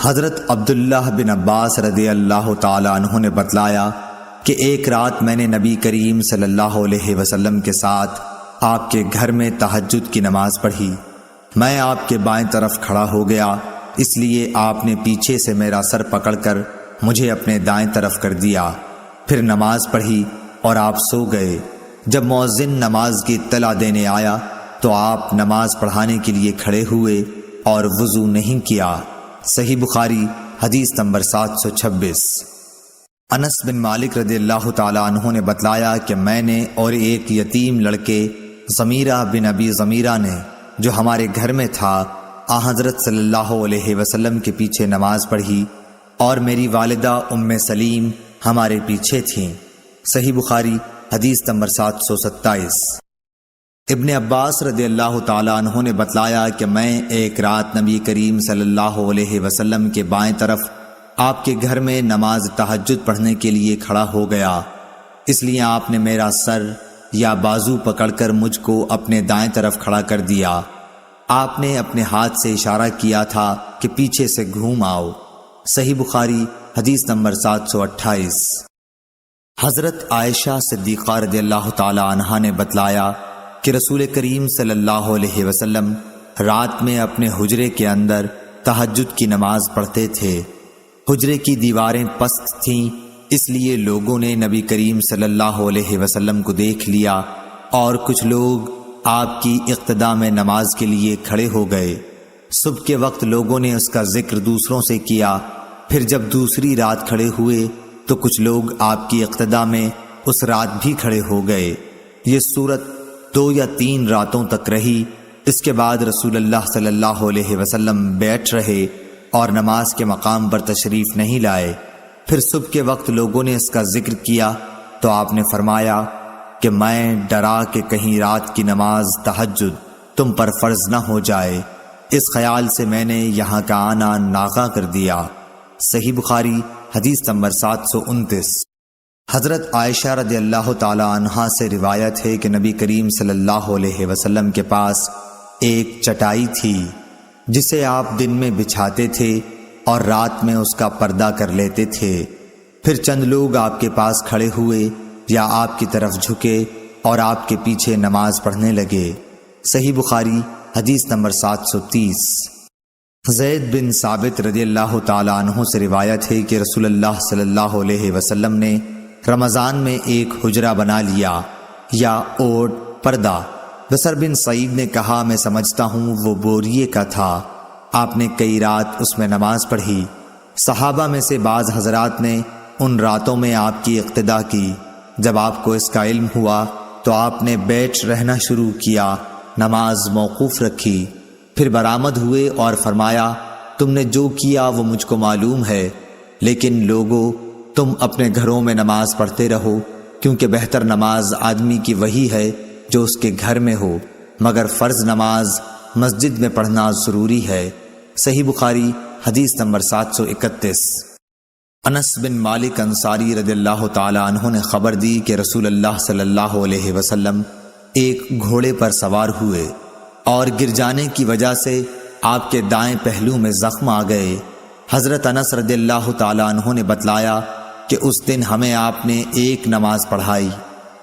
حضرت عبداللہ بن عباس رضی اللہ تعالیٰ عنہ نے بتلایا کہ ایک رات میں نے نبی کریم صلی اللہ علیہ وسلم کے ساتھ آپ کے گھر میں تہجد کی نماز پڑھی۔ میں آپ کے بائیں طرف کھڑا ہو گیا، اس لیے آپ نے پیچھے سے میرا سر پکڑ کر مجھے اپنے دائیں طرف کر دیا، پھر نماز پڑھی اور آپ سو گئے۔ جب مؤذن نماز کی اطلاع دینے آیا تو آپ نماز پڑھانے کے لیے کھڑے ہوئے اور وضو نہیں کیا۔ صحیح بخاری حدیث نمبر 726۔ انس بن مالک رضی اللہ تعالیٰ عنہ نے بتلایا کہ میں نے اور ایک یتیم لڑکے ضمیرہ بن ابی ضمیرہ نے جو ہمارے گھر میں تھا حضرت صلی اللہ علیہ وسلم کے پیچھے نماز پڑھی، اور میری والدہ ام سلیم ہمارے پیچھے تھیں۔ صحیح بخاری حدیث نمبر 727۔ ابن عباس رضی اللہ تعالیٰ عنہ نے بتلایا کہ میں ایک رات نبی کریم صلی اللہ علیہ وسلم کے بائیں طرف آپ کے گھر میں نماز تہجد پڑھنے کے لیے کھڑا ہو گیا، اس لیے آپ نے میرا سر یا بازو پکڑ کر مجھ کو اپنے دائیں طرف کھڑا کر دیا۔ آپ نے اپنے ہاتھ سے اشارہ کیا تھا کہ پیچھے سے گھوم آؤ۔ صحیح بخاری حدیث نمبر 728۔ حضرت عائشہ صدیقہ رضی اللہ تعالی عنہا نے بتلایا کہ رسول کریم صلی اللہ علیہ وسلم رات میں اپنے حجرے کے اندر تہجد کی نماز پڑھتے تھے۔ حجرے کی دیواریں پست تھیں، اس لیے لوگوں نے نبی کریم صلی اللہ علیہ وسلم کو دیکھ لیا اور کچھ لوگ آپ کی اقتداء میں نماز کے لیے کھڑے ہو گئے۔ صبح کے وقت لوگوں نے اس کا ذکر دوسروں سے کیا، پھر جب دوسری رات کھڑے ہوئے تو کچھ لوگ آپ کی اقتداء میں اس رات بھی کھڑے ہو گئے۔ یہ صورت 2 یا 3 راتوں تک رہی۔ اس کے بعد رسول اللہ صلی اللہ علیہ وسلم بیٹھ رہے اور نماز کے مقام پر تشریف نہیں لائے۔ پھر صبح کے وقت لوگوں نے اس کا ذکر کیا تو آپ نے فرمایا کہ میں ڈرا کہ کہیں رات کی نماز تہجد تم پر فرض نہ ہو جائے، اس خیال سے میں نے یہاں کا آنا ناغہ کر دیا۔ صحیح بخاری حدیث نمبر 729۔ حضرت عائشہ رضی اللہ تعالی عنہا سے روایت ہے کہ نبی کریم صلی اللہ علیہ وسلم کے پاس ایک چٹائی تھی جسے آپ دن میں بچھاتے تھے اور رات میں اس کا پردہ کر لیتے تھے۔ پھر چند لوگ آپ کے پاس کھڑے ہوئے یا آپ کی طرف جھکے اور آپ کے پیچھے نماز پڑھنے لگے۔ صحیح بخاری حدیث نمبر 730۔ زید بن ثابت رضی اللہ تعالی عنہ سے روایت ہے کہ رسول اللہ صلی اللہ علیہ وسلم نے رمضان میں ایک حجرہ بنا لیا یا اوٹ پردہ۔ بصر بن سعید نے کہا میں سمجھتا ہوں وہ بوریے کا تھا۔ آپ نے کئی رات اس میں نماز پڑھی۔ صحابہ میں سے بعض حضرات نے ان راتوں میں آپ کی اقتداء کی۔ جب آپ کو اس کا علم ہوا تو آپ نے بیٹھ رہنا شروع کیا، نماز موقوف رکھی، پھر برآمد ہوئے اور فرمایا تم نے جو کیا وہ مجھ کو معلوم ہے، لیکن لوگوں تم اپنے گھروں میں نماز پڑھتے رہو، کیونکہ بہتر نماز آدمی کی وہی ہے جو اس کے گھر میں ہو، مگر فرض نماز مسجد میں پڑھنا ضروری ہے۔ صحیح بخاری حدیث نمبر 731۔ انس بن مالک انصاری رضی اللہ تعالی عنہ نے خبر دی کہ رسول اللہ صلی اللہ علیہ وسلم ایک گھوڑے پر سوار ہوئے اور گر جانے کی وجہ سے آپ کے دائیں پہلو میں زخم آ گئے۔ حضرت انس رضی اللہ تعالی عنہ نے بتلایا کہ اس دن ہمیں آپ نے ایک نماز پڑھائی،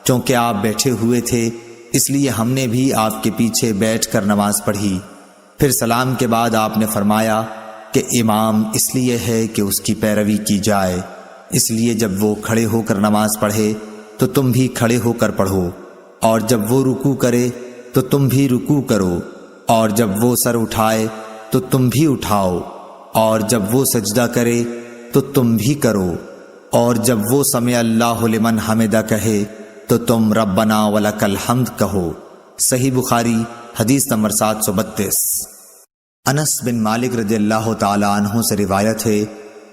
چونکہ آپ بیٹھے ہوئے تھے اس لیے ہم نے بھی آپ کے پیچھے بیٹھ کر نماز پڑھی۔ پھر سلام کے بعد آپ نے فرمایا کہ امام اس لیے ہے کہ اس کی پیروی کی جائے، اس لیے جب وہ کھڑے ہو کر نماز پڑھے تو تم بھی کھڑے ہو کر پڑھو، اور جب وہ رکوع کرے تو تم بھی رکوع کرو، اور جب وہ سر اٹھائے تو تم بھی اٹھاؤ، اور جب وہ سجدہ کرے تو تم بھی کرو، اور جب وہ سمع اللہ لمن حمدہ کہے تو تم ربنا ولک الحمد کہو۔ صحیح بخاری حدیث نمبر 732۔ انس بن مالک رضی اللہ تعالی عنہ سے روایت ہے،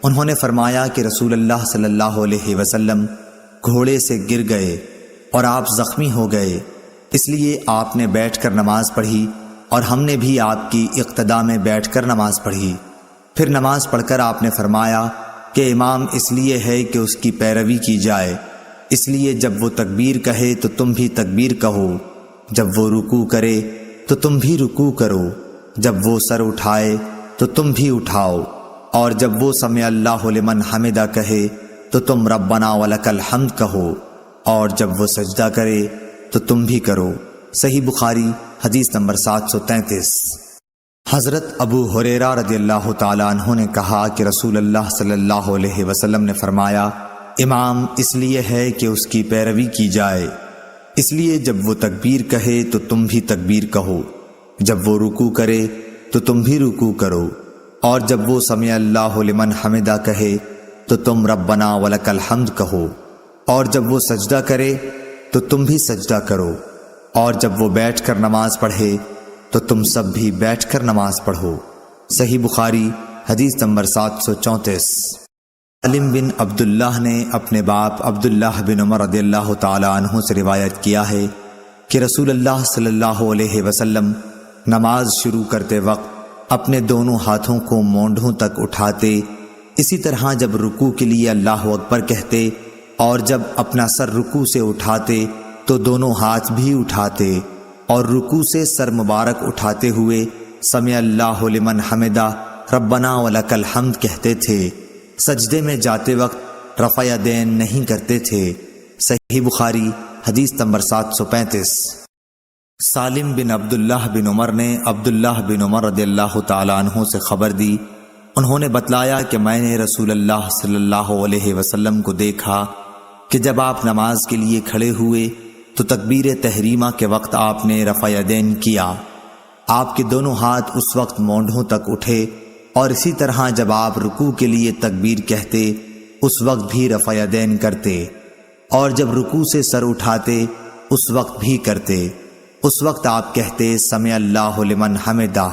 انہوں نے فرمایا کہ رسول اللہ صلی اللہ علیہ وسلم گھوڑے سے گر گئے اور آپ زخمی ہو گئے، اس لیے آپ نے بیٹھ کر نماز پڑھی اور ہم نے بھی آپ کی اقتداء میں بیٹھ کر نماز پڑھی۔ پھر نماز پڑھ کر آپ نے فرمایا کہ امام اس لیے ہے کہ اس کی پیروی کی جائے، اس لیے جب وہ تکبیر کہے تو تم بھی تکبیر کہو، جب وہ رکوع کرے تو تم بھی رکوع کرو، جب وہ سر اٹھائے تو تم بھی اٹھاؤ، اور جب وہ سمع اللہ لمن حمدہ کہے تو تم ربنا ولک الحمد کہو، اور جب وہ سجدہ کرے تو تم بھی کرو۔ صحیح بخاری حدیث نمبر 733۔ حضرت ابو ہریرہ رضی اللہ تعالیٰ عنہ نے کہا کہ رسول اللہ صلی اللہ علیہ وسلم نے فرمایا، امام اس لیے ہے کہ اس کی پیروی کی جائے، اس لیے جب وہ تکبیر کہے تو تم بھی تکبیر کہو، جب وہ رکوع کرے تو تم بھی رکوع کرو، اور جب وہ سمع اللہ لمن حمدہ کہے تو تم ربنا ولک الحمد کہو، اور جب وہ سجدہ کرے تو تم بھی سجدہ کرو، اور جب وہ بیٹھ کر نماز پڑھے تو تم سب بھی بیٹھ کر نماز پڑھو۔ صحیح بخاری حدیث نمبر 734۔ سالم بن عبداللہ نے اپنے باپ عبداللہ بن عمر رضی اللہ تعالی عنہ سے روایت کیا ہے کہ رسول اللہ صلی اللہ علیہ وسلم نماز شروع کرتے وقت اپنے دونوں ہاتھوں کو مونڈھوں تک اٹھاتے، اسی طرح جب رکوع کے لیے اللہ اکبر کہتے اور جب اپنا سر رکوع سے اٹھاتے تو دونوں ہاتھ بھی اٹھاتے، اور رکوع سے سر مبارک اٹھاتے ہوئے سمع اللہ لمن حمدہ ربنا ولک الحمد کہتے تھے۔ سجدے میں جاتے وقت رفع یدین نہیں کرتے تھے۔ صحیح بخاری حدیث نمبر 735۔ سالم بن عبداللہ بن عمر نے عبداللہ بن عمر رضی اللہ تعالیٰ عنہ سے خبر دی، انہوں نے بتلایا کہ میں نے رسول اللہ صلی اللہ علیہ وسلم کو دیکھا کہ جب آپ نماز کے لیے کھڑے ہوئے تو تکبیر تحریمہ کے وقت آپ نے رفع یدین کیا، آپ کے دونوں ہاتھ اس وقت مونڈھوں تک اٹھے، اور اسی طرح جب آپ رکوع کے لیے تکبیر کہتے اس وقت بھی رفع یدین کرتے، اور جب رکوع سے سر اٹھاتے اس وقت بھی کرتے۔ اس وقت آپ کہتے سمع اللہ لمن حمدہ،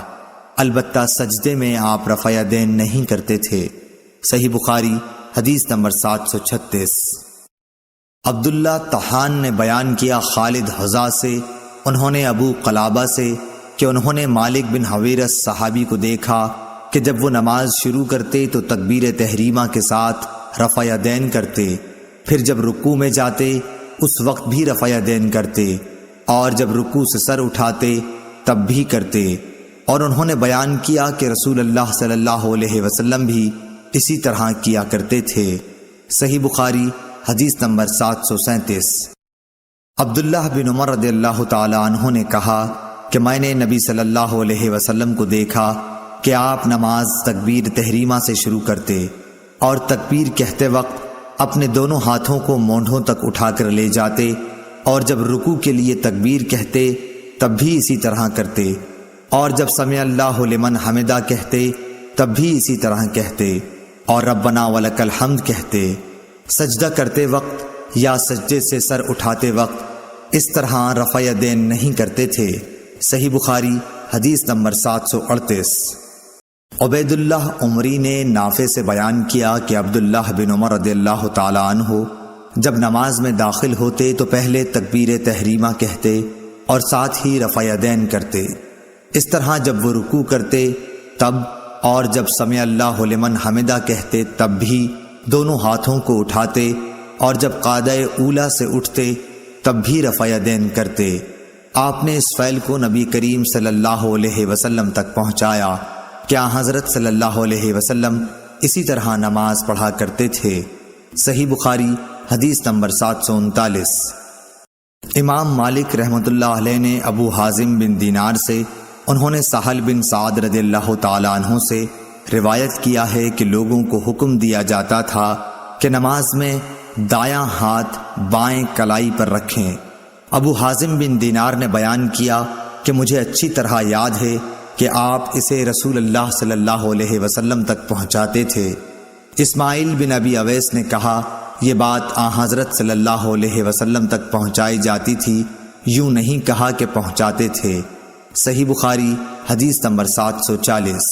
البتہ سجدے میں آپ رفع یدین نہیں کرتے تھے۔ صحیح بخاری حدیث نمبر 736۔ عبداللہ طحان نے بیان کیا خالد حذا سے، انہوں نے ابو قلابہ سے کہ انہوں نے مالک بن حویرث صحابی کو دیکھا کہ جب وہ نماز شروع کرتے تو تکبیر تحریمہ کے ساتھ رفع یدین کرتے، پھر جب رکوع میں جاتے اس وقت بھی رفع یدین کرتے، اور جب رکوع سے سر اٹھاتے تب بھی کرتے، اور انہوں نے بیان کیا کہ رسول اللہ صلی اللہ علیہ وسلم بھی اسی طرح کیا کرتے تھے۔ صحیح بخاری حدیث نمبر 737۔ عبداللہ بن عمر رضی اللہ تعالی عنہ نے کہا کہ میں نے نبی صلی اللہ علیہ وسلم کو دیکھا کہ آپ نماز تکبیر تحریمہ سے شروع کرتے، اور تکبیر کہتے وقت اپنے دونوں ہاتھوں کو مونڈھوں تک اٹھا کر لے جاتے، اور جب رکوع کے لیے تکبیر کہتے تب بھی اسی طرح کرتے، اور جب سمع اللہ لمن حمدہ کہتے تب بھی اسی طرح کہتے، اور ربنا ولک الحمد کہتے۔ سجدہ کرتے وقت یا سجدے سے سر اٹھاتے وقت اس طرح رفع یدین نہیں کرتے تھے۔ صحیح بخاری حدیث نمبر 738۔ عبید اللہ عمری نے نافع سے بیان کیا کہ عبداللہ بن عمر رضی اللہ تعالی عنہ جب نماز میں داخل ہوتے تو پہلے تکبیر تحریمہ کہتے اور ساتھ ہی رفع یدین کرتے، اس طرح جب وہ رکوع کرتے تب، اور جب سمع اللہ لمن حمدہ کہتے تب بھی دونوں ہاتھوں کو اٹھاتے، اور جب قعدہ اولا سے اٹھتے تب بھی رفع یدین کرتے۔ آپ نے اس فعل کو نبی کریم صلی اللہ علیہ وسلم تک پہنچایا کہ حضرت صلی اللہ علیہ وسلم اسی طرح نماز پڑھا کرتے تھے۔ صحیح بخاری حدیث نمبر 739۔ امام مالک رحمۃ اللہ علیہ نے ابو حازم بن دینار سے، انہوں نے سہل بن سعد رضی اللہ تعالی عنہ سے روایت کیا ہے کہ لوگوں کو حکم دیا جاتا تھا کہ نماز میں دایاں ہاتھ بائیں کلائی پر رکھیں۔ ابو حازم بن دینار نے بیان کیا کہ مجھے اچھی طرح یاد ہے کہ آپ اسے رسول اللہ صلی اللہ علیہ وسلم تک پہنچاتے تھے۔ اسماعیل بن ابی اویس نے کہا یہ بات حضرت صلی اللہ علیہ وسلم تک پہنچائی جاتی تھی، یوں نہیں کہا کہ پہنچاتے تھے۔ صحیح بخاری حدیث نمبر 740۔